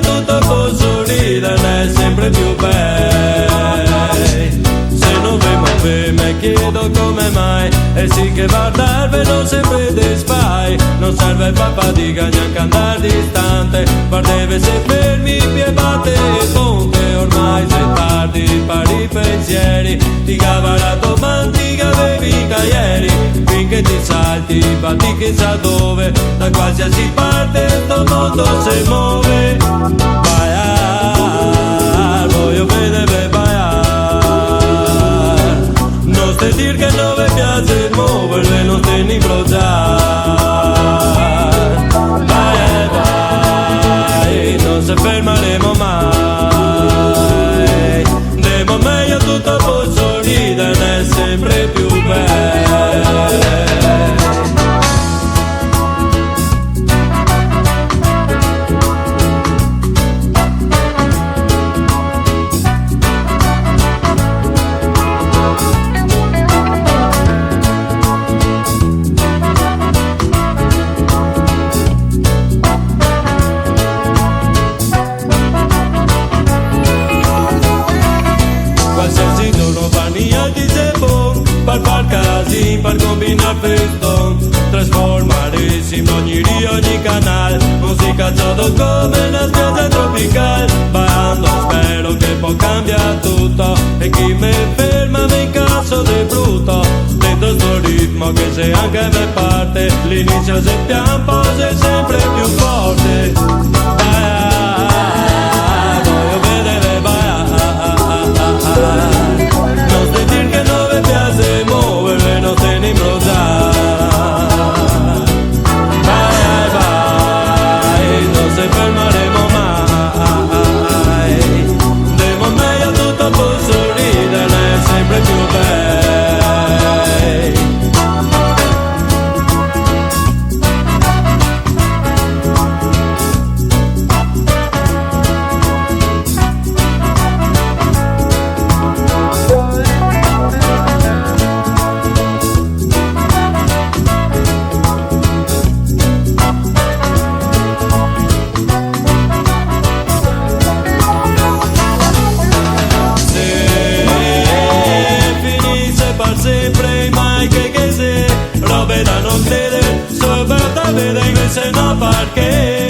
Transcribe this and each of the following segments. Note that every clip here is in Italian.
tutto può sorridere, è sempre più bello. Se non mi muove mi chiedo come mai, e sì che guardarvi non sempre despai. Non serve fa fatica neanche andare distante, guardevi se fermi e batte e ponte. Ormai sei tardi, pari pensieri, ti cava la domantica avevi ieri. Finché ti salti, batti chissà dove, da qualsiasi parte sto mondo si muove. Bailar, voglio vedere bailar. Non stai dir che non mi piace muoverle, non stai ni blozzar. Vai, vai, non si fermeremo mai. Demo meglio tutto può sorridere, è sempre più bello. Qualsiasi giorno vania di sebon, per far casin, per combinare feston, trasformarissimo ogni rio, ogni canal, musica todo come una spiaggia tropical. Ballando spero che può cambiare tutto, e chi mi ferma mi incasso di brutto. Dentro sto ritmo che se anche me parte, l'inizio se pian poi è sempre più forte. Voglio vedere non stai dir che non mi piace muoverle, non stai ni blozzar. Vai, vai, non si fermeremo mai. Demo meglio tutto può sorridere, è sempre più bello. Sempre mai che se robe da non vedere, sopra da vedere invece no perché.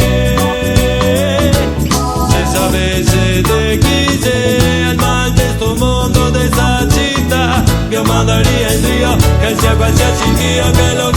Se sapesse di chi sei al mal di sto mondo, di sta città, io mandaria in Dio che sia qualsiasi Dio che lo